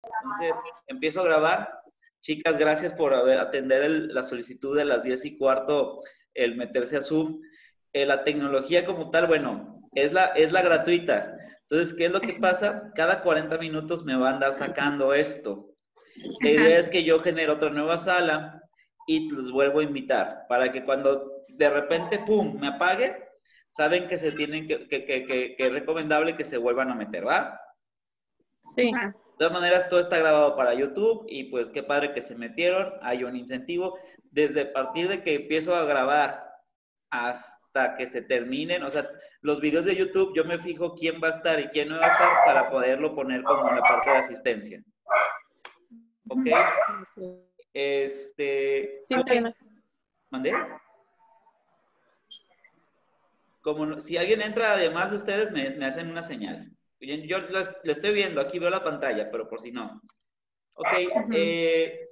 Entonces, empiezo a grabar. Chicas, gracias por atender la solicitud de las 10:15, el meterse a Zoom. La tecnología como tal, bueno, es la gratuita. Entonces, ¿qué es lo que pasa? Cada 40 minutos me va a andar sacando esto. La idea es que yo genere otra nueva sala y los vuelvo a invitar para que cuando de repente, ¡pum!, me apague, saben que se tienen que es recomendable que se vuelvan a meter, ¿va? Sí. De todas maneras, todo está grabado para YouTube y pues qué padre que se metieron. Hay un incentivo. Desde partir de que empiezo a grabar hasta que se terminen, o sea, los videos de YouTube, yo me fijo quién va a estar y quién no va a estar para poderlo poner como en la parte de asistencia. ¿Ok? Sí, está bien. ¿Mandé? Como si alguien entra además de ustedes, me hacen una señal. Yo la estoy viendo, aquí veo la pantalla, pero por si no. Ok,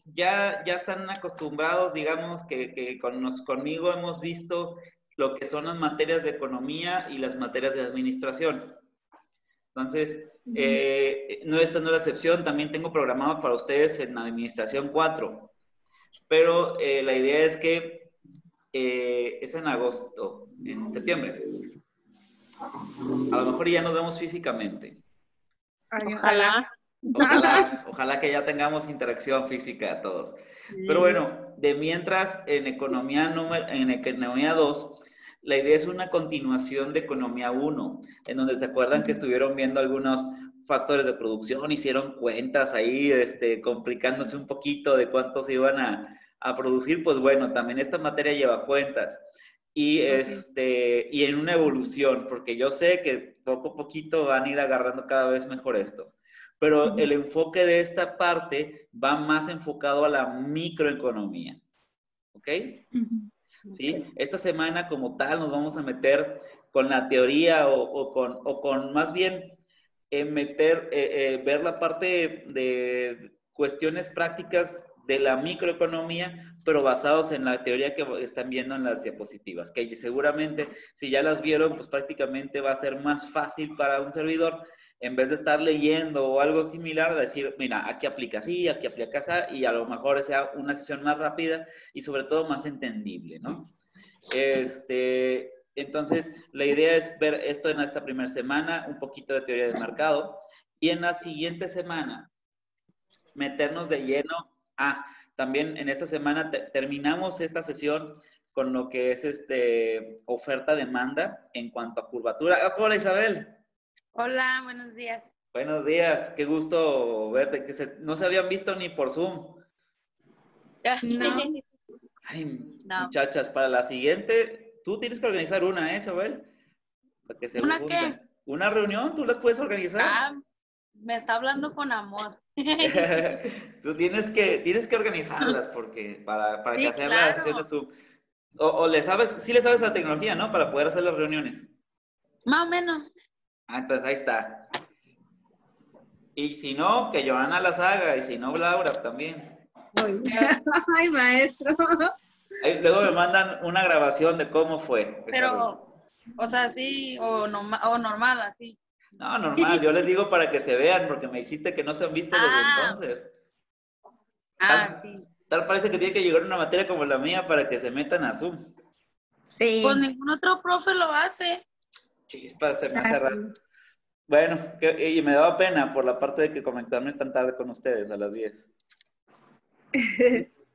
ya están acostumbrados, digamos, que conmigo hemos visto lo que son las materias de economía y las materias de administración. Entonces, no, esta no es la excepción, también tengo programado para ustedes en Administración 4, pero la idea es que es en agosto, en septiembre. A lo mejor ya nos vemos físicamente. Ojalá. Ojalá que ya tengamos interacción física todos. Pero bueno, de mientras, en economía 2, la idea es una continuación de economía 1, en donde se acuerdan que estuvieron viendo algunos factores de producción, hicieron cuentas ahí, complicándose un poquito de cuántos iban a producir. Pues bueno, también esta materia lleva cuentas. Y, y en una evolución, porque yo sé que poco a poquito van a ir agarrando cada vez mejor esto. Pero el enfoque de esta parte va más enfocado a la microeconomía. ¿Ok? ¿Sí? Esta semana como tal nos vamos a meter con la teoría o con más bien ver la parte de cuestiones prácticas de la microeconomía, pero basados en la teoría que están viendo en las diapositivas, que seguramente si ya las vieron, pues prácticamente va a ser más fácil para un servidor, en vez de estar leyendo o algo similar, decir, mira, aquí aplica así, aquí aplica así, y a lo mejor sea una sesión más rápida y sobre todo más entendible, ¿no? Entonces, la idea es ver esto en esta primera semana, un poquito de teoría del mercado, y en la siguiente semana meternos de lleno. También en esta semana terminamos esta sesión con lo que es oferta-demanda en cuanto a curvatura. Hola, Isabel. Hola, buenos días. Buenos días, qué gusto verte, que no se habían visto ni por Zoom. No. Ay, No. muchachas, para la siguiente, tú tienes que organizar una, Isabel, para que se ¿Una junten. qué? ¿Una reunión? ¿Tú las puedes organizar? Me está hablando con amor. Tú tienes que organizarlas porque para Sí, que hacer la claro. sesión de Zoom. O le sabes, sí le sabes la tecnología, ¿no? Para poder hacer las reuniones. Más o menos. Entonces ahí está. Y si no, que Joana las haga, y si no, Laura también. Ay, maestro. Ahí, luego me mandan una grabación de cómo fue. Pero, o sea, sí, o normal, así. No, normal, yo les digo para que se vean, porque me dijiste que no se han visto desde entonces. Sí. Tal parece que tiene que llegar una materia como la mía para que se metan a Zoom. Sí. Pues ningún otro profe lo hace. Chispa, se me hace raro. Bueno, y me daba pena por la parte de que conectarme tan tarde con ustedes, a las 10.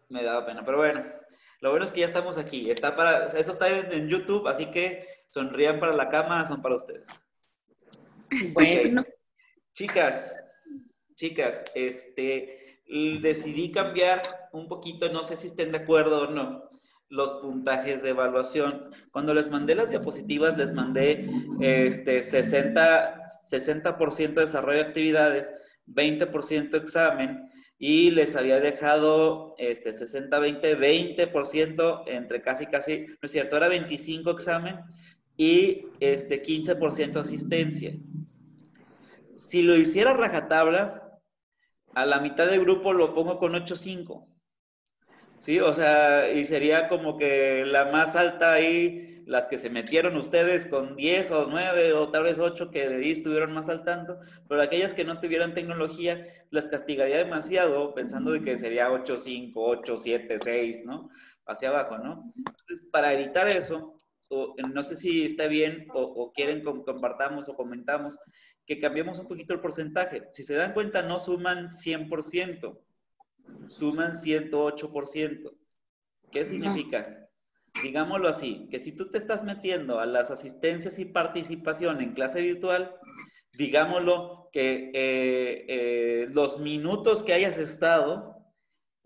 Me daba pena, pero bueno. Lo bueno es que ya estamos aquí. Esto está en YouTube, así que sonrían para la cámara, son para ustedes. Bueno. Okay. Chicas, decidí cambiar un poquito, no sé si estén de acuerdo o no, los puntajes de evaluación. Cuando les mandé las diapositivas, les mandé 60% desarrollo de actividades, 20% examen, y les había dejado 60-20, 20% entre casi, no es cierto, era 25 examen y 15% asistencia. Si lo hiciera rajatabla, a la mitad del grupo lo pongo con 8.5. ¿Sí? O sea, y sería como que la más alta ahí, las que se metieron ustedes con 10 o 9 o tal vez 8 que de ahí estuvieron más al tanto, pero aquellas que no tuvieron tecnología, las castigaría demasiado pensando de que sería 8.5, 8.7, 6, ¿no? Hacia abajo, ¿no? Entonces, para evitar eso, no sé si está bien o quieren compartamos o comentamos, que cambiemos un poquito el porcentaje. Si se dan cuenta, no suman 100%, suman 108%. ¿Qué significa? Digámoslo así, que si tú te estás metiendo a las asistencias y participación en clase virtual, digámoslo que los minutos que hayas estado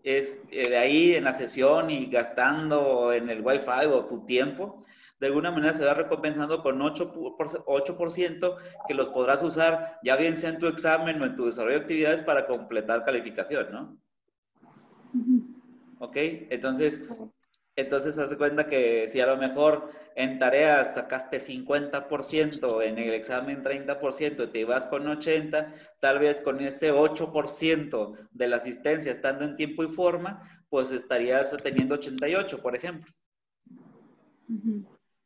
de ahí en la sesión y gastando en el Wi-Fi o tu tiempo, de alguna manera se va recompensando con 8% que los podrás usar ya bien sea en tu examen o en tu desarrollo de actividades para completar calificación, ¿no? ¿Ok? Entonces haz de cuenta que si a lo mejor en tareas sacaste 50%, en el examen 30% y te vas con 80%, tal vez con ese 8% de la asistencia estando en tiempo y forma, pues estarías teniendo 88, por ejemplo.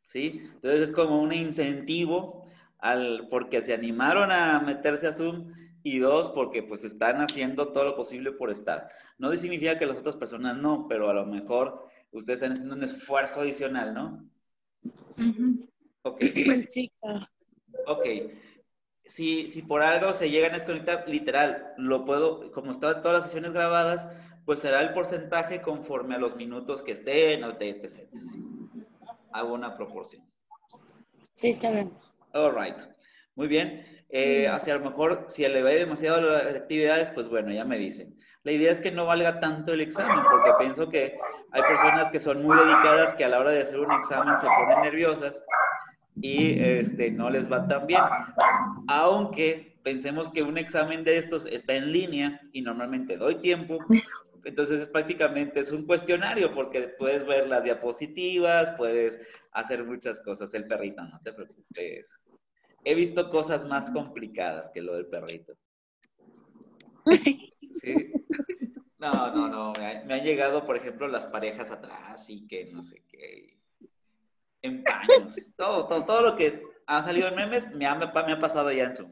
¿Sí? Entonces es como un incentivo porque se animaron a meterse a Zoom y dos, porque pues están haciendo todo lo posible por estar. No significa que las otras personas no, pero a lo mejor ustedes están haciendo un esfuerzo adicional, ¿no? Ok. Pues sí, claro. Ok. Si por algo se llegan a desconectar, literal, lo puedo, como están todas las sesiones grabadas, pues será el porcentaje conforme a los minutos que estén, o etc. Hago una proporción. Sí, está bien. All right. Muy bien. Hacia a lo mejor, si le ve demasiado las actividades, pues bueno, ya me dicen. La idea es que no valga tanto el examen, porque pienso que hay personas que son muy dedicadas que a la hora de hacer un examen se ponen nerviosas y no les va tan bien. Aunque pensemos que un examen de estos está en línea y normalmente doy tiempo, entonces prácticamente es un cuestionario porque puedes ver las diapositivas, puedes hacer muchas cosas. El perrito, no te preocupes. He visto cosas más complicadas que lo del perrito. ¿Sí? No. Me han llegado, por ejemplo, las parejas atrás y que no sé qué. En paños. Todo lo que ha salido en memes me ha pasado ya en Zoom.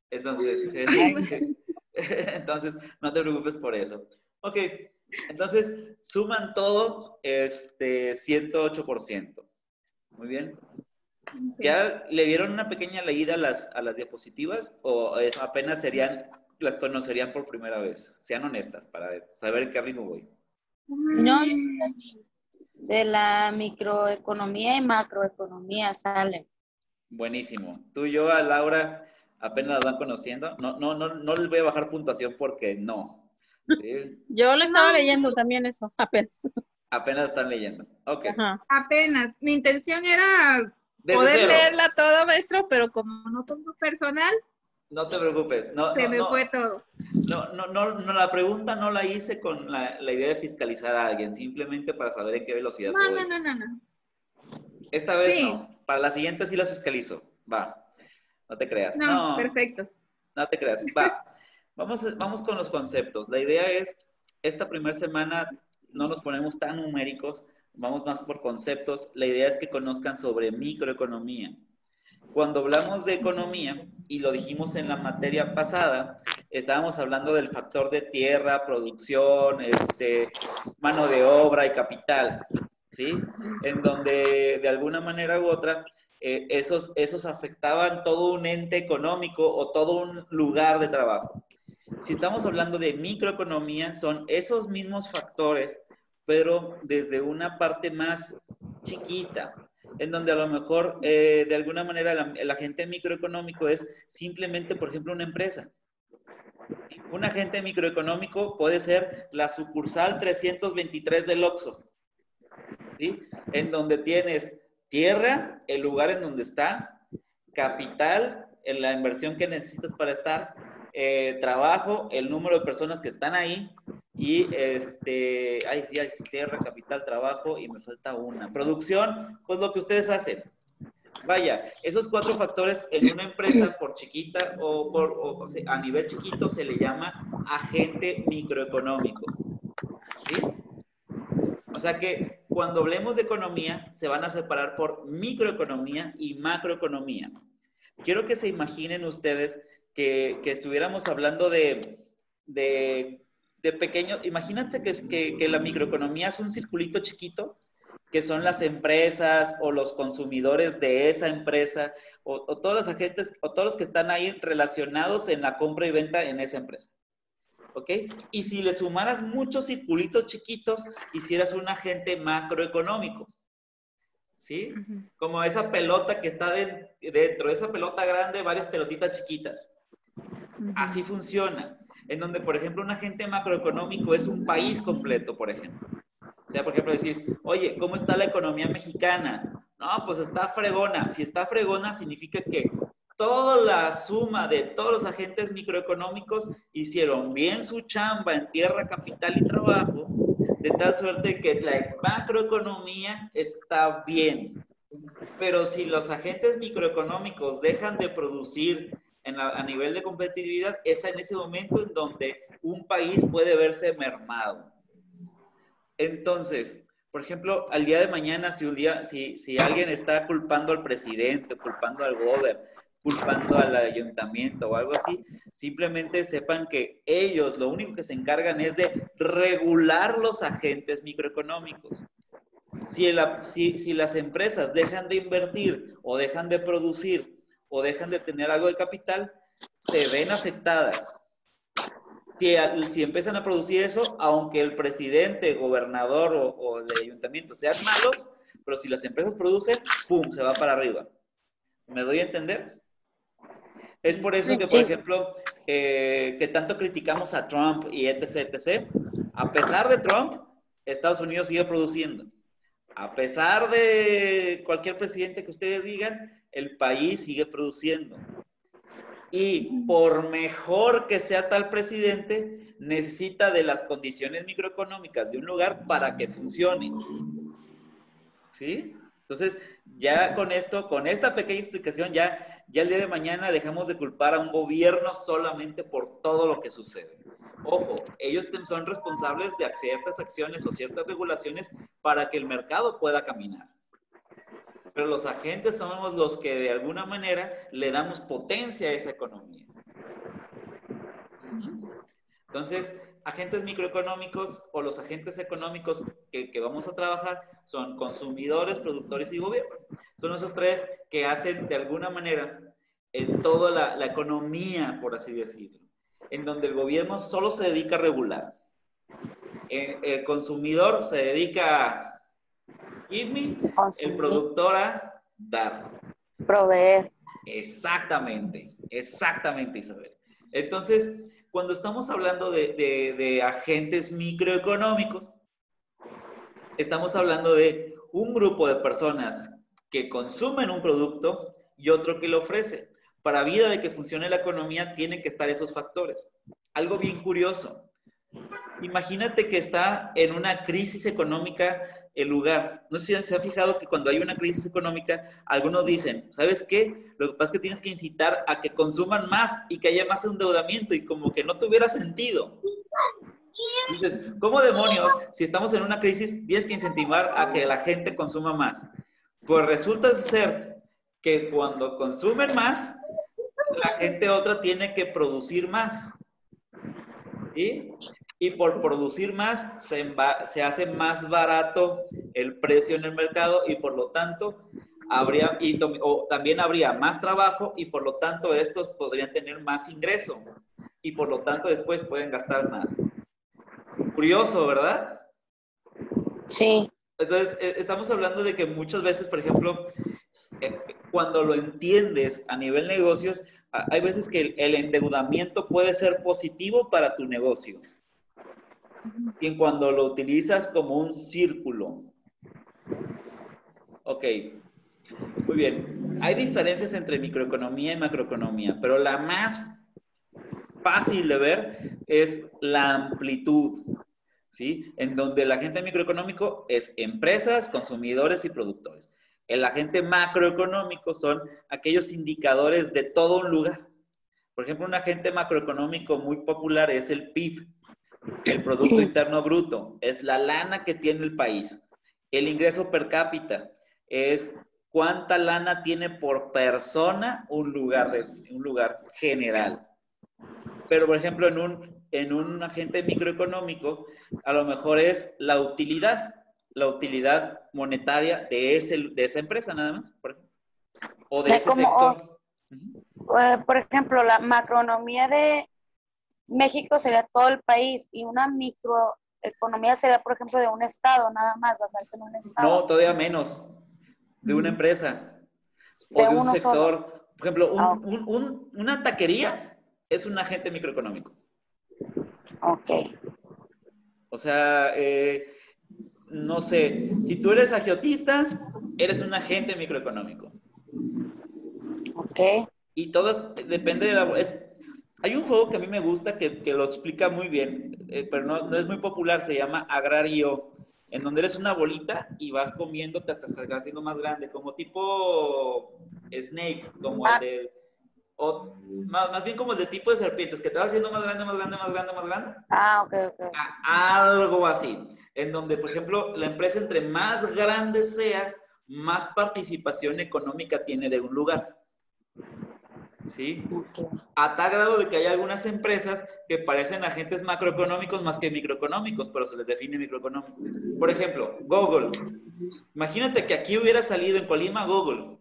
Entonces, entonces, no te preocupes por eso. Ok, entonces, suman todo 108%. Muy bien. ¿Ya le dieron una pequeña leída a las diapositivas o apenas las conocerían por primera vez? Sean honestas para saber en qué ritmo voy. No, yo sí las vi. De la microeconomía y macroeconomía salen. Buenísimo. Tú y yo, a Laura, apenas las van conociendo. No les voy a bajar puntuación porque no. ¿Sí? Yo lo estaba leyendo también eso, apenas. Apenas están leyendo. Ok. Ajá. Apenas. Mi intención era Desde poder cero. leerla todo, maestro, pero como no tengo personal, No te preocupes. se me fue todo. No, la pregunta no la hice con la idea de fiscalizar a alguien, simplemente para saber en qué velocidad voy. No. Esta vez Sí. no. Para la siguiente sí las fiscalizo. Va. No te creas. No, perfecto. No te creas. Va. Vamos con los conceptos. La idea es, esta primera semana no nos ponemos tan numéricos, vamos más por conceptos. La idea es que conozcan sobre microeconomía. Cuando hablamos de economía, y lo dijimos en la materia pasada, estábamos hablando del factor de tierra, producción, mano de obra y capital, ¿sí? En donde de alguna manera u otra esos afectaban todo un ente económico o todo un lugar de trabajo. Si estamos hablando de microeconomía, son esos mismos factores, pero desde una parte más chiquita, en donde a lo mejor de alguna manera el agente microeconómico es simplemente, por ejemplo, una empresa. Un agente microeconómico puede ser la sucursal 323 del Oxxo, ¿sí? En donde tienes tierra, el lugar en donde está, capital, en la inversión que necesitas para estar, trabajo, el número de personas que están ahí y tierra, capital, trabajo y me falta una. Producción, pues lo que ustedes hacen. Vaya, esos 4 factores en una empresa, por chiquita o sea, a nivel chiquito, se le llama agente microeconómico. ¿Sí? O sea que cuando hablemos de economía, se van a separar por microeconomía y macroeconomía. Quiero que se imaginen ustedes que estuviéramos hablando de pequeños. Imagínate que la microeconomía es un circulito chiquito, que son las empresas o los consumidores de esa empresa, o todos los agentes, o todos los que están ahí relacionados en la compra y venta en esa empresa. ¿Ok? Y si le sumaras muchos circulitos chiquitos, hicieras un agente macroeconómico. ¿Sí? Como esa pelota que está dentro de esa pelota grande, varias pelotitas chiquitas. Así funciona. En donde, por ejemplo, un agente macroeconómico es un país completo, por ejemplo. O sea, por ejemplo, decís, oye, ¿cómo está la economía mexicana? No, pues está fregona. Si está fregona, significa que toda la suma de todos los agentes microeconómicos hicieron bien su chamba en tierra, capital y trabajo, de tal suerte que la macroeconomía está bien. Pero si los agentes microeconómicos dejan de producir a nivel de competitividad, es en ese momento en donde un país puede verse mermado. Entonces, por ejemplo, al día de mañana, si alguien está culpando al presidente, culpando al gobierno, culpando al ayuntamiento o algo así, simplemente sepan que ellos lo único que se encargan es de regular los agentes microeconómicos. Si las empresas dejan de invertir o dejan de producir o dejan de tener algo de capital, se ven afectadas. Si empiezan a producir eso, aunque el presidente, gobernador o el ayuntamiento sean malos, pero si las empresas producen, ¡pum!, se va para arriba. ¿Me doy a entender? Es por eso que, por ejemplo, que tanto criticamos a Trump y etc., etc., a pesar de Trump, Estados Unidos sigue produciendo. A pesar de cualquier presidente que ustedes digan, el país sigue produciendo. Y por mejor que sea tal presidente, necesita de las condiciones microeconómicas de un lugar para que funcione. ¿Sí? Entonces, ya con esto, con esta pequeña explicación, ya el día de mañana dejamos de culpar a un gobierno solamente por todo lo que sucede. Ojo, ellos son responsables de ciertas acciones o ciertas regulaciones para que el mercado pueda caminar. Pero los agentes somos los que de alguna manera le damos potencia a esa economía. Entonces, agentes microeconómicos o los agentes económicos que vamos a trabajar son consumidores, productores y gobierno. Son esos tres que hacen de alguna manera en toda la economía, por así decirlo, en donde el gobierno solo se dedica a regular. El consumidor se dedica a give me, el productor a dar. Proveer. Exactamente, Isabel. Entonces, cuando estamos hablando de agentes microeconómicos, estamos hablando de un grupo de personas que consumen un producto y otro que lo ofrece. Para vida de que funcione la economía, tienen que estar esos factores. Algo bien curioso. Imagínate que está en una crisis económica el lugar. No sé si se ha fijado que cuando hay una crisis económica, algunos dicen, ¿sabes qué? Lo que pasa es que tienes que incitar a que consuman más y que haya más endeudamiento y como que no tuviera sentido. Dices, ¿cómo demonios, si estamos en una crisis, tienes que incentivar a que la gente consuma más? Pues resulta ser que cuando consumen más, la gente otra tiene que producir más. ¿Sí? Y por producir más, se hace más barato el precio en el mercado y por lo tanto, también habría más trabajo y por lo tanto estos podrían tener más ingreso y por lo tanto después pueden gastar más. Curioso, ¿verdad? Sí. Entonces, estamos hablando de que muchas veces, por ejemplo, cuando lo entiendes a nivel negocios, hay veces que el endeudamiento puede ser positivo para tu negocio. Y cuando lo utilizas como un círculo. Ok, muy bien. Hay diferencias entre microeconomía y macroeconomía, pero la más fácil de ver es la amplitud, ¿sí? En donde el agente microeconómico es empresas, consumidores y productores. El agente macroeconómico son aquellos indicadores de todo un lugar. Por ejemplo, un agente macroeconómico muy popular es el PIB. El Producto Interno Bruto, es la lana que tiene el país. El ingreso per cápita es cuánta lana tiene por persona un lugar general. Pero, por ejemplo, en un agente microeconómico, a lo mejor es la utilidad monetaria de esa empresa nada más, por ejemplo, o de De ese como, sector. por ejemplo, la macroeconomía de México sería todo el país y una microeconomía sería, por ejemplo, de un estado, nada más, basarse en un No, estado, todavía menos, de una empresa o de de un uno solo. sector. Por ejemplo, Ok. una taquería es un agente microeconómico. Ok. O sea, no sé, si tú eres agiotista, eres un agente microeconómico. Ok. Y todo depende de hay un juego que a mí me gusta que lo explica muy bien, pero no es muy popular, se llama Agrario, en donde eres una bolita y vas comiéndote hasta estar haciendo más grande, como tipo Snake, como el Ah, de, o más bien como el de tipo de serpientes, que te va haciendo más grande, más grande, más grande, más grande. ok, ok. Algo así, en donde, por ejemplo, la empresa entre más grande sea, más participación económica tiene de un lugar. ¿Sí? A tal grado de que hay algunas empresas que parecen agentes macroeconómicos más que microeconómicos, pero se les define microeconómicos. Por ejemplo, Google. Imagínate que aquí hubiera salido en Colima Google.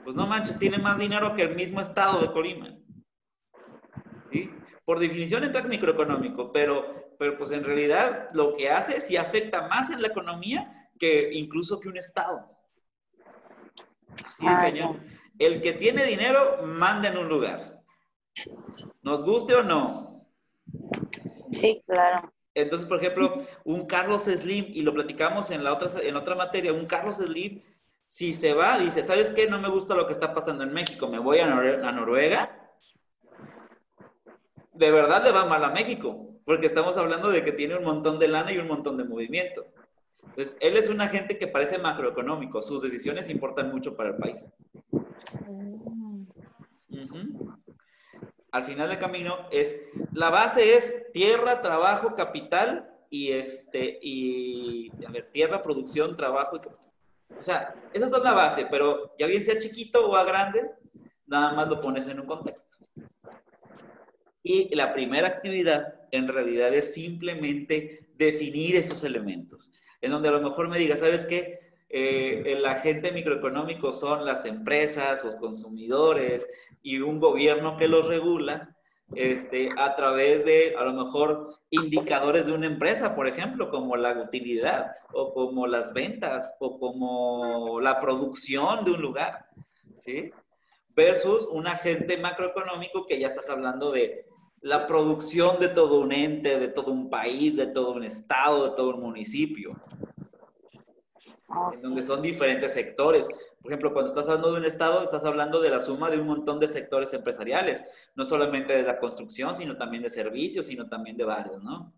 Pues no manches, tiene más dinero que el mismo estado de Colima. ¿Sí? Por definición entra microeconómico, pero pues en realidad lo que hace sí afecta más en la economía que incluso que un estado. Así de cañón. El que tiene dinero manda en un lugar. Nos guste o no. Sí, claro. Entonces, por ejemplo, un Carlos Slim, y lo platicamos en otra materia, un Carlos Slim, si se va, dice, ¿sabes qué? No me gusta lo que está pasando en México, me voy a Noruega. De verdad le va mal a México, porque estamos hablando de que tiene un montón de lana y un montón de movimiento. Entonces, él es un agente que parece macroeconómico, sus decisiones importan mucho para el país. Al final del camino la base es tierra, trabajo, capital y tierra, producción, trabajo y capital. O sea, esas son la base, pero ya bien sea chiquito o a grande, nada más lo pones en un contexto. Y la primera actividad en realidad es simplemente definir esos elementos, en donde a lo mejor me diga, ¿sabes qué? El agente microeconómico son las empresas, los consumidores y un gobierno que los regula a través de, a lo mejor, indicadores de una empresa, por ejemplo, como la utilidad o como las ventas o como la producción de un lugar, ¿sí? Versus un agente macroeconómico que ya estás hablando de la producción de todo un ente, de todo un país, de todo un estado, de todo un municipio, en donde son diferentes sectores. Por ejemplo, cuando estás hablando de un estado, estás hablando de la suma de un montón de sectores empresariales, no solamente de la construcción, sino también de servicios, sino también de varios, ¿no?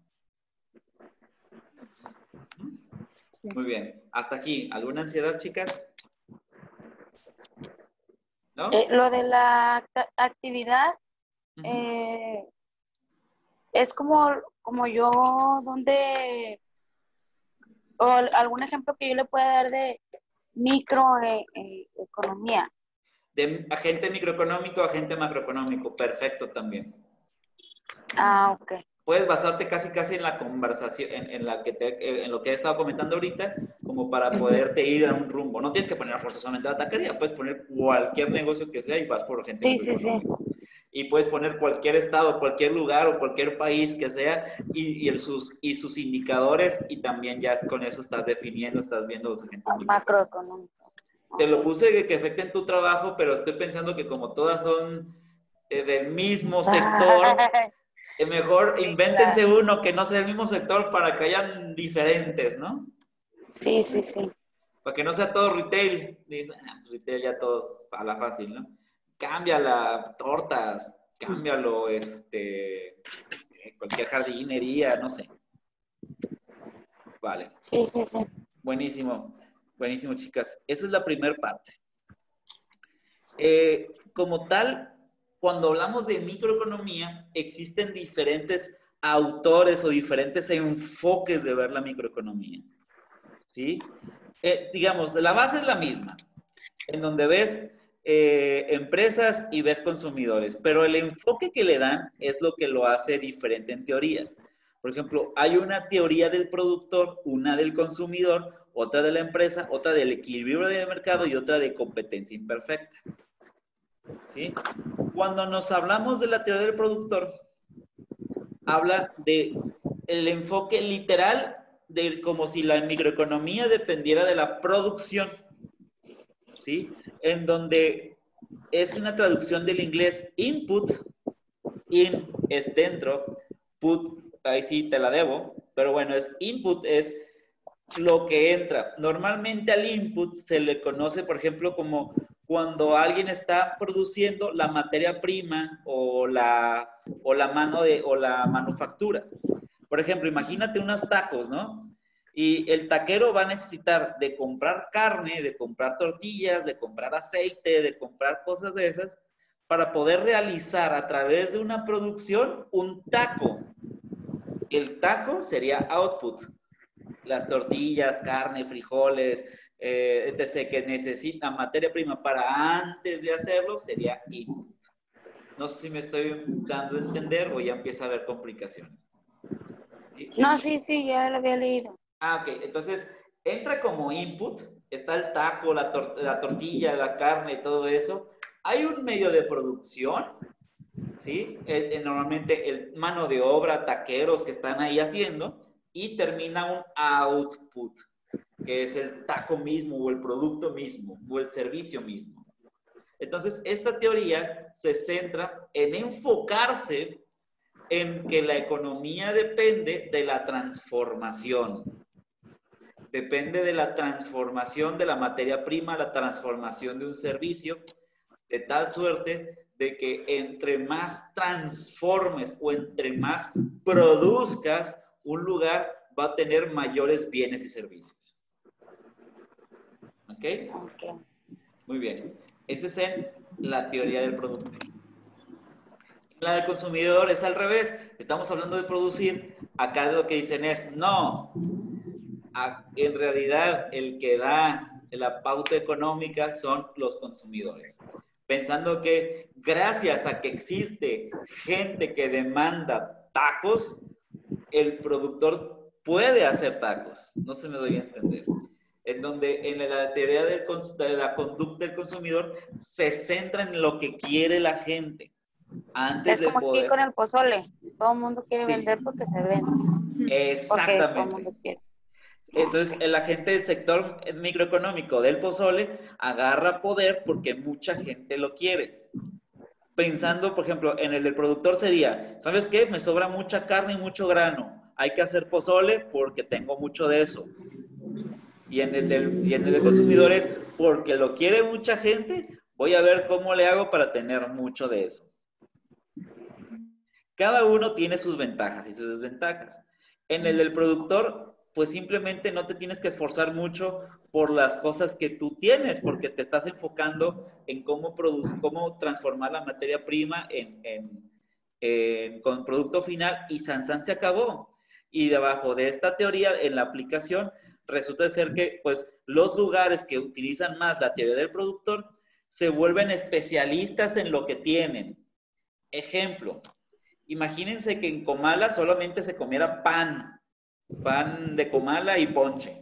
Sí. Muy bien. Hasta aquí. ¿Alguna ansiedad, chicas? ¿No? Lo de la actividad es como yo, donde, o algún ejemplo que yo le pueda dar de microeconomía. De agente microeconómico a agente macroeconómico. Perfecto también. Ok. Puedes basarte casi en la conversación, en lo que he estado comentando ahorita, como para poderte ir a un rumbo. No tienes que poner forzosamente la taquería, puedes poner cualquier negocio que sea y vas por agente microeconómico. Sí. Y puedes poner cualquier estado, cualquier lugar o cualquier país que sea y sus indicadores, y también ya con eso estás definiendo, estás viendo los agentes macroeconómicos. Te lo puse que afecten tu trabajo, pero estoy pensando que como todas son del mismo sector, mejor sí, invéntense claro. Uno que no sea del mismo sector para que hayan diferentes, ¿no? Sí, sí, sí. Para que no sea todo retail. Retail ya todos a la fácil, ¿no? Cámbiala, tortas, cámbialo, cualquier jardinería, no sé. Vale. Sí, sí, sí. Buenísimo, buenísimo, chicas. Esa es la primera parte. Como tal, cuando hablamos de microeconomía, existen diferentes autores o diferentes enfoques de ver la microeconomía. ¿sí? Digamos, la base es la misma, en donde ves empresas y ves consumidores, pero el enfoque que le dan es lo que lo hace diferente en teorías. Por ejemplo, hay una teoría del productor, una del consumidor, otra de la empresa, otra del equilibrio del mercado y otra de competencia imperfecta, ¿sí? Cuando nos hablamos de la teoría del productor, habla de el enfoque literal de como si la microeconomía dependiera de la producción, ¿sí? En donde es una traducción del inglés input, in es dentro, put, ahí sí te la debo, pero bueno, es input, es lo que entra. Normalmente al input se le conoce, por ejemplo, como cuando alguien está produciendo la materia prima o la manufactura. Por ejemplo, imagínate unos tacos, ¿no? Y el taquero va a necesitar de comprar carne, de comprar tortillas, de comprar aceite, de comprar cosas de esas, para poder realizar a través de una producción un taco. El taco sería output. Las tortillas, carne, frijoles, etc., que necesita materia prima para antes de hacerlo, sería input. No sé si me estoy dando a entender o ya empieza a haber complicaciones. ¿Sí? No, sí, ya lo había leído. Ah, ok. Entonces, entra como input, está el taco, la tortilla, la carne, todo eso. Hay un medio de producción, ¿sí? Normalmente el mano de obra, taqueros que están ahí haciendo, y termina un output, que es el taco mismo, o el producto mismo, o el servicio mismo. Entonces, esta teoría se centra en enfocarse en que la economía depende de la transformación. Depende de la transformación de la materia prima, la transformación de un servicio, de tal suerte de que entre más transformes o entre más produzcas, un lugar va a tener mayores bienes y servicios. ¿Ok? Ok. Muy bien. Esa es en la teoría del producto. La del consumidor es al revés. Estamos hablando de producir. Acá lo que dicen es, no, en realidad el que da la pauta económica son los consumidores. Pensando que gracias a que existe gente que demanda tacos, el productor puede hacer tacos. No se me doy a entender. En donde en la teoría de la conducta del consumidor se centra en lo que quiere la gente antes Es de como aquí poder. con el pozole. Todo el mundo quiere Sí, vender porque se vende. Porque todo el exactamente. mundo quiere. Entonces, la gente del sector microeconómico del pozole agarra poder porque mucha gente lo quiere. Pensando, por ejemplo, en el del productor sería, ¿sabes qué? Me sobra mucha carne y mucho grano. Hay que hacer pozole porque tengo mucho de eso. Y en el del consumidor es porque lo quiere mucha gente, voy a ver cómo le hago para tener mucho de eso. Cada uno tiene sus ventajas y sus desventajas. En el del productor, pues simplemente no te tienes que esforzar mucho por las cosas que tú tienes, porque te estás enfocando en cómo cómo transformar la materia prima con producto final y Sansan se acabó. Y debajo de esta teoría, en la aplicación, resulta ser que pues, los lugares que utilizan más la teoría del productor se vuelven especialistas en lo que tienen. Ejemplo, imagínense que en Comala solamente se comiera pan de Comala y ponche.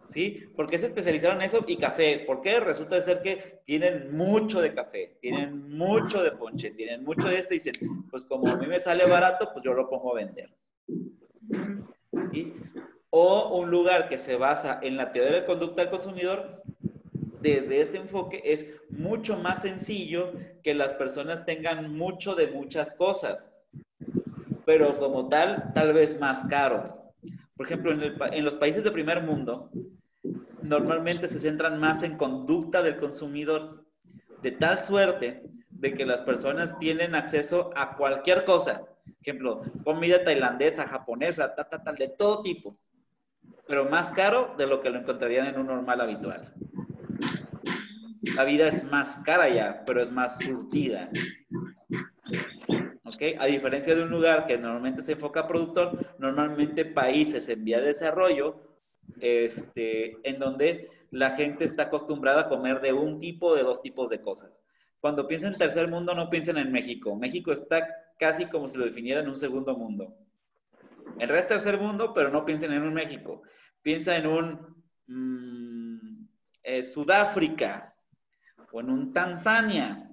¿Sí? ¿Por qué se especializaron en eso? Y café. ¿Por qué? Resulta ser que tienen mucho de café, tienen mucho de ponche, tienen mucho de esto y dicen, pues como a mí me sale barato, pues yo lo pongo a vender. ¿Sí? O un lugar que se basa en la teoría de la conducta del consumidor, desde este enfoque es mucho más sencillo que las personas tengan mucho de muchas cosas, pero como tal vez más caro. Por ejemplo, en los países de primer mundo, normalmente se centran más en conducta del consumidor, de tal suerte de que las personas tienen acceso a cualquier cosa. Por ejemplo, comida tailandesa, japonesa, tal, de todo tipo, pero más caro de lo que lo encontrarían en un normal habitual. La vida es más cara ya, pero es más surtida. ¿Ok? A diferencia de un lugar que normalmente se enfoca a productor, normalmente países en vía de desarrollo en donde la gente está acostumbrada a comer de un tipo, de dos tipos de cosas. Cuando piensen en tercer mundo, no piensen en México. México está casi como si lo definieran un segundo mundo. El resto es tercer mundo, pero no piensen en un México. Piensa en un Sudáfrica o en un Tanzania,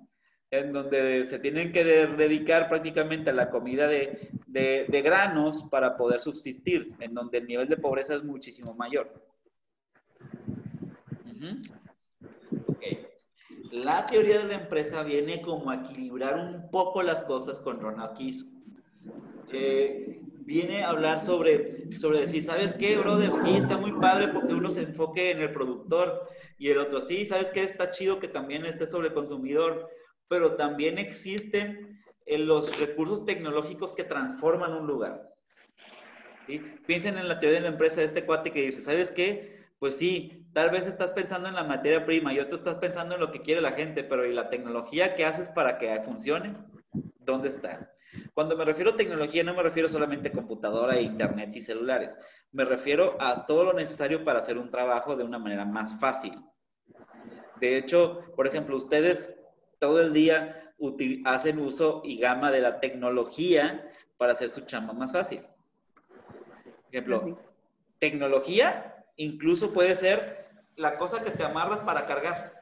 en donde se tienen que dedicar prácticamente a la comida de granos para poder subsistir, en donde el nivel de pobreza es muchísimo mayor. Okay. La teoría de la empresa viene como a equilibrar un poco las cosas con Ronald Keys. Viene a hablar sobre decir, ¿sabes qué, brother? Sí, está muy padre porque uno se enfoque en el productor y el otro, sí, ¿sabes qué? Está chido que también esté sobre el consumidor, pero también existen los recursos tecnológicos que transforman un lugar. ¿Sí? Piensen en la teoría de la empresa de este cuate que dice, ¿sabes qué? Pues sí, tal vez estás pensando en la materia prima y otro estás pensando en lo que quiere la gente, pero ¿y la tecnología que haces para que funcione? ¿Dónde está? Cuando me refiero a tecnología, no me refiero solamente a computadora, internet y celulares. Me refiero a todo lo necesario para hacer un trabajo de una manera más fácil. De hecho, por ejemplo, ustedes todo el día hacen uso y gama de la tecnología para hacer su chamba más fácil. Por ejemplo, tecnología incluso puede ser la cosa que te amarras para cargar.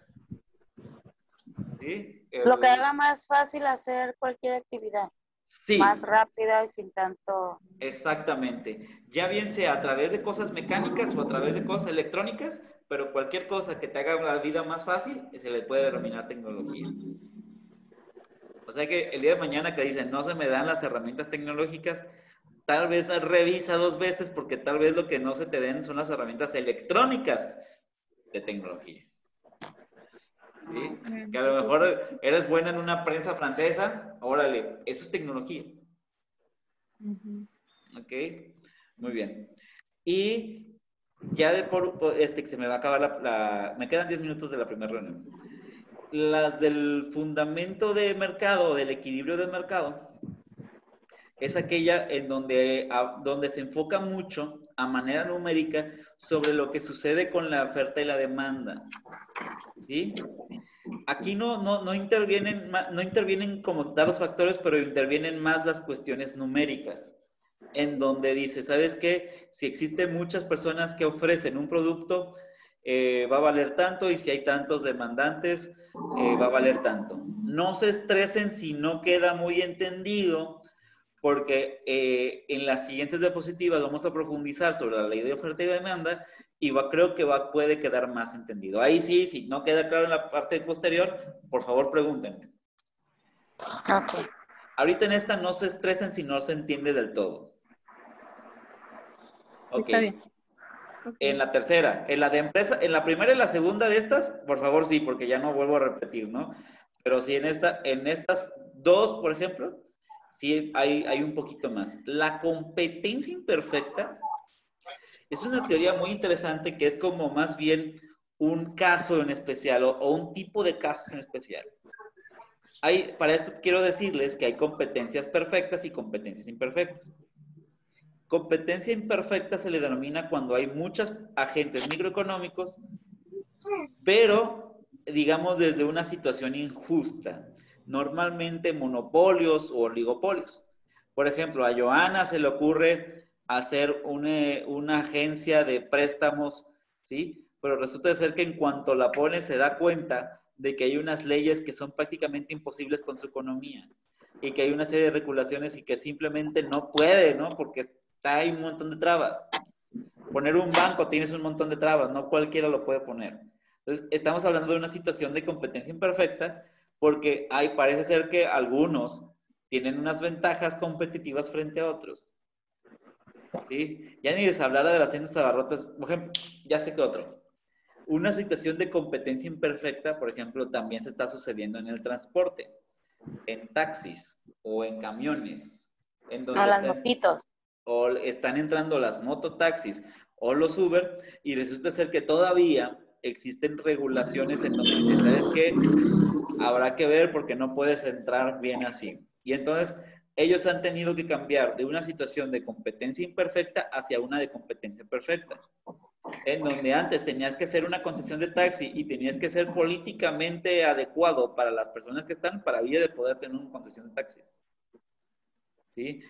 ¿Sí? Lo que haga más fácil hacer cualquier actividad. Sí. Más rápida y sin tanto... Exactamente. Ya bien sea a través de cosas mecánicas o a través de cosas electrónicas, pero cualquier cosa que te haga la vida más fácil se le puede denominar tecnología. O sea que el día de mañana que dicen no se me dan las herramientas tecnológicas, tal vez revisa 2 veces porque tal vez lo que no se te den son las herramientas electrónicas de tecnología. ¿Sí? Que a lo mejor eres buena en una prensa francesa, órale, eso es tecnología. Ok, muy bien. Y ya que se me va a acabar me quedan 10 minutos de la primera reunión. Las del fundamento de mercado, del equilibrio de mercado, es aquella en donde se enfoca mucho a manera numérica sobre lo que sucede con la oferta y la demanda. ¿Sí? Aquí no intervienen como dados factores, pero intervienen más las cuestiones numéricas, en donde dice, ¿sabes qué? Si existen muchas personas que ofrecen un producto, va a valer tanto, y si hay tantos demandantes, va a valer tanto. No se estresen si no queda muy entendido, porque en las siguientes diapositivas vamos a profundizar sobre la ley de oferta y demanda, y creo que puede quedar más entendido. Ahí sí, si no queda claro en la parte posterior, por favor pregúntenme. Okay. Ahorita en esta no se estresen si no se entiende del todo. Ok. Está bien. En la tercera, en la de empresa, en la primera y la segunda de estas, por favor sí, porque ya no vuelvo a repetir, ¿no? Pero sí en estas 2, por ejemplo, sí hay un poquito más. La competencia imperfecta es una teoría muy interesante que es como más bien un caso en especial o un tipo de casos en especial. Para esto quiero decirles que hay competencias perfectas y competencias imperfectas. Competencia imperfecta se le denomina cuando hay muchos agentes microeconómicos, pero digamos desde una situación injusta, normalmente monopolios o oligopolios. Por ejemplo, a Joana se le ocurre hacer una agencia de préstamos, ¿sí? Pero resulta ser que en cuanto la pone se da cuenta de que hay unas leyes que son prácticamente imposibles con su economía y que hay una serie de regulaciones y que simplemente no puede, ¿no? Porque hay un montón de trabas. Poner un banco tienes un montón de trabas, no cualquiera lo puede poner. Entonces, estamos hablando de una situación de competencia imperfecta porque parece ser que algunos tienen unas ventajas competitivas frente a otros. ¿Sí? Ya ni les hablara de las tiendas de abarrotes, por ejemplo, ya sé que otro. Una situación de competencia imperfecta, por ejemplo, también se está sucediendo en el transporte, en taxis o en camiones. En donde No, las motitos. O están entrando las mototaxis o los Uber, y resulta ser que todavía existen regulaciones en donde dicen, ¿sabes qué? Habrá que ver porque no puedes entrar bien así. Y entonces ellos han tenido que cambiar de una situación de competencia imperfecta hacia una de competencia perfecta. en donde antes tenías que ser una concesión de taxi y tenías que ser políticamente adecuado para las personas que están para vía de poder tener una concesión de taxi. ¿Sí?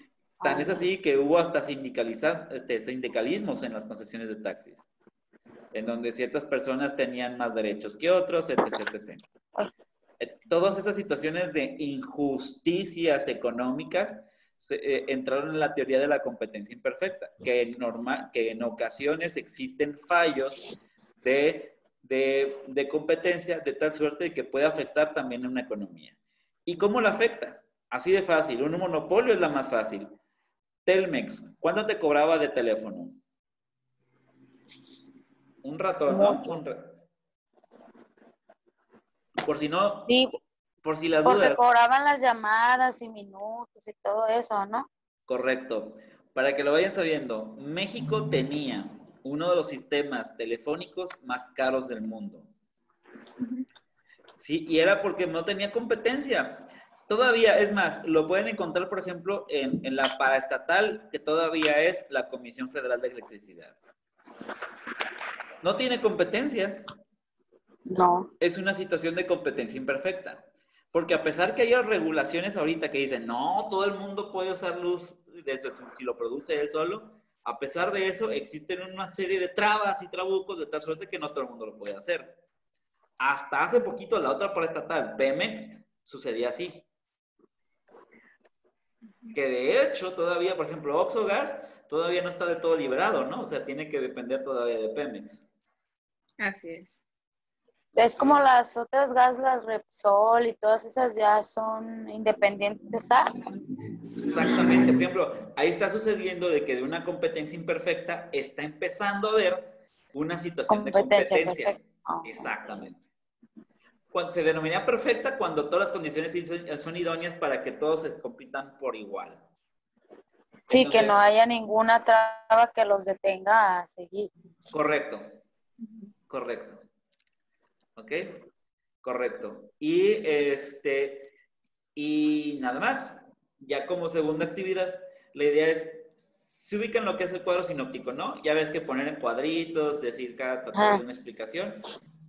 Tan es así que hubo hasta sindicalismos en las concesiones de taxis, en donde ciertas personas tenían más derechos que otros, etc, etc. Todas esas situaciones de injusticias económicas entraron en la teoría de la competencia imperfecta, que en ocasiones existen fallos de competencia de tal suerte de que puede afectar también a una economía. ¿Y cómo la afecta? Así de fácil. Un monopolio es la más fácil. Telmex, ¿cuánto te cobraba de teléfono? Un ratón, ¿no? Por si no, Sí, por si las porque dudas. cobraban las llamadas y minutos y todo eso, ¿no? Correcto. Para que lo vayan sabiendo, México tenía uno de los sistemas telefónicos más caros del mundo. Sí, y era porque no tenía competencia. Todavía, es más, lo pueden encontrar, por ejemplo, en la paraestatal, que todavía es la Comisión Federal de Electricidad. No tiene competencia. No. Es una situación de competencia imperfecta. Porque a pesar que haya regulaciones ahorita que dicen, no, todo el mundo puede usar luz si lo produce él solo, a pesar de eso, existen una serie de trabas y trabucos de tal suerte que no todo el mundo lo puede hacer. Hasta hace poquito, la otra paraestatal, Pemex, sucedía así. Que de hecho, todavía, por ejemplo, Oxogas, todavía no está del todo liberado, ¿no? O sea, tiene que depender todavía de Pemex. Así es. Es como las otras gas, las Repsol y todas esas ya son independientes, ¿ah? Exactamente. Por ejemplo, ahí está sucediendo de que de una competencia imperfecta está empezando a haber una situación de Competencia competencia. perfecta. Exactamente. Cuando se denomina perfecta cuando todas las condiciones son idóneas para que todos se compitan por igual. Sí, Entonces, que no haya ninguna traba que los detenga a seguir. correcto. Correcto. ¿Ok? Correcto. Y nada más. Ya como segunda actividad, la idea es, se ubican lo que es el cuadro sinóptico, ¿no? Ya ves que poner en cuadritos, decir cada teoría una explicación.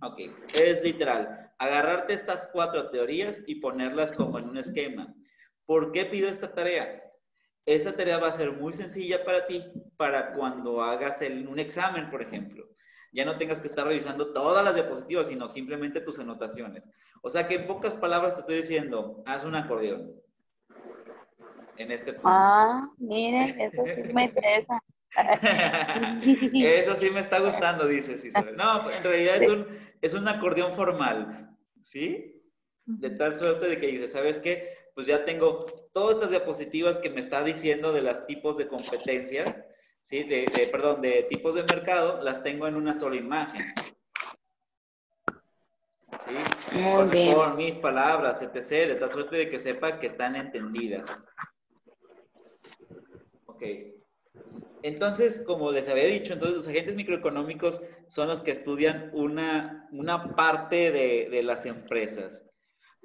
Ok, es literal. Agarrarte estas 4 teorías y ponerlas como en un esquema. ¿Por qué pido esta tarea? Esta tarea va a ser muy sencilla para ti, para cuando hagas un examen, por ejemplo. Ya no tengas que estar revisando todas las diapositivas, sino simplemente tus anotaciones. O sea que en pocas palabras te estoy diciendo, haz un acordeón. En este punto. Miren, eso sí me interesa. Eso sí me está gustando, dice Cícero. No, en realidad es un acordeón formal, ¿sí? De tal suerte de que dice, ¿sabes qué? Pues ya tengo todas estas diapositivas que me está diciendo de los tipos de competencia, ¿sí? Perdón, de tipos de mercado, las tengo en una sola imagen. ¿Sí? Muy bien. Con mis palabras, etc., de tal suerte de que sepa que están entendidas. Ok. Entonces, como les había dicho, entonces los agentes microeconómicos son los que estudian una parte de las empresas.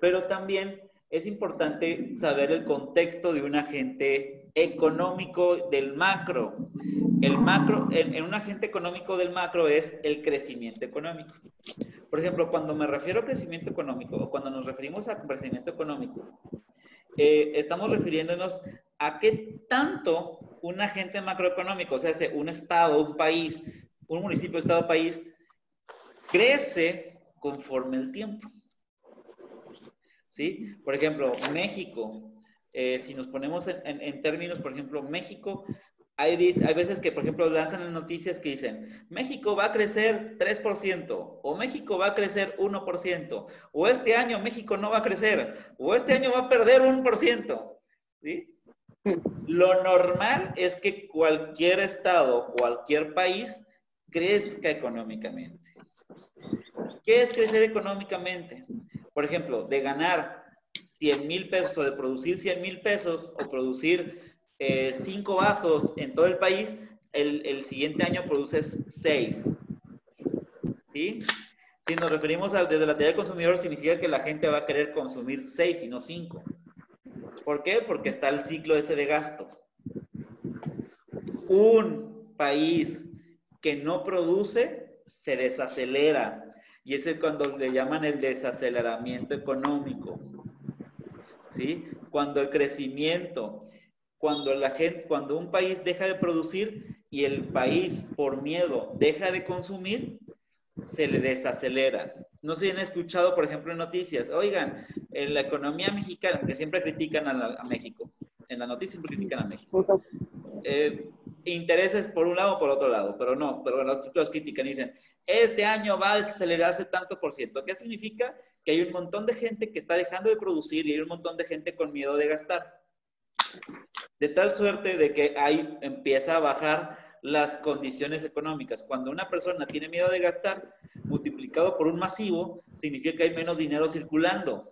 Pero también es importante saber el contexto de un agente económico del macro. El macro, en un agente económico del macro es el crecimiento económico. Por ejemplo, cuando me refiero a crecimiento económico o cuando nos referimos a crecimiento económico, estamos refiriéndonos a qué tanto un agente macroeconómico, o sea, un estado, un país, un municipio, estado, país, crece conforme el tiempo. ¿Sí? Por ejemplo, México, si nos ponemos en términos, por ejemplo, México, hay veces que, por ejemplo, lanzan noticias que dicen, México va a crecer 3%, o México va a crecer 1%, o este año México no va a crecer, o este año va a perder 1%. ¿Sí? Lo normal es que cualquier estado, cualquier país, crezca económicamente. ¿Qué es crecer económicamente? Por ejemplo, de ganar 100,000 pesos o de producir 100,000 pesos o producir 5 vasos en todo el país, el siguiente año produces 6. ¿Sí? Si nos referimos desde la teoría del consumidor, significa que la gente va a querer consumir 6 y no 5. ¿Por qué? Porque está el ciclo ese de gasto. Un país que no produce se desacelera. Y ese es cuando le llaman el desaceleramiento económico. ¿Sí? Cuando el crecimiento, cuando un país deja de producir y el país por miedo deja de consumir, se le desacelera. No sé si han escuchado, por ejemplo, en noticias, oigan, en la economía mexicana, que siempre critican a México, en la noticia siempre critican a México. Intereses por un lado o por otro lado, pero bueno, los critican y dicen, este año va a desacelerarse tanto por ciento. ¿Qué significa? Que hay un montón de gente que está dejando de producir y hay un montón de gente con miedo de gastar. De tal suerte de que ahí empieza a bajar las condiciones económicas. Cuando una persona tiene miedo de gastar, multiplicado por un masivo, significa que hay menos dinero circulando.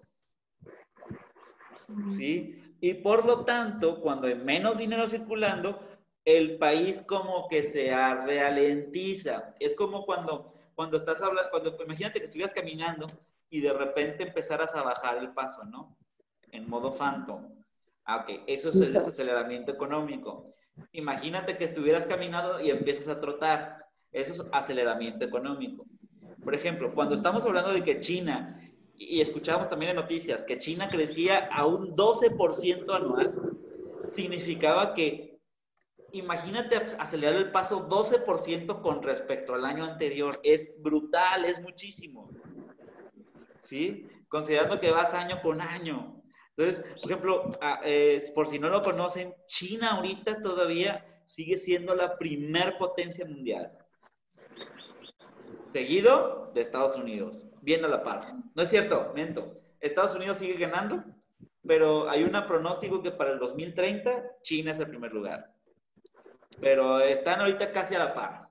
¿Sí? Y por lo tanto, cuando hay menos dinero circulando, el país como que se ralentiza. Es como cuando estás hablando, imagínate que estuvieras caminando y de repente empezaras a bajar el paso, ¿no? En modo phantom. Ok, eso es el desaceleramiento económico. Imagínate que estuvieras caminando y empiezas a trotar. Eso es aceleramiento económico. Por ejemplo, cuando estamos hablando de que China, y escuchábamos también en noticias, que China crecía a un 12% anual, significaba que, imagínate acelerar el paso 12% con respecto al año anterior. Es brutal, es muchísimo. ¿Sí? Considerando que vas año con año. Entonces, por ejemplo, por si no lo conocen, China ahorita todavía sigue siendo la primer potencia mundial. Seguido de Estados Unidos, bien a la par. No es cierto, miento. Estados Unidos sigue ganando, pero hay un pronóstico que para el 2030 China es el primer lugar. Pero están ahorita casi a la par.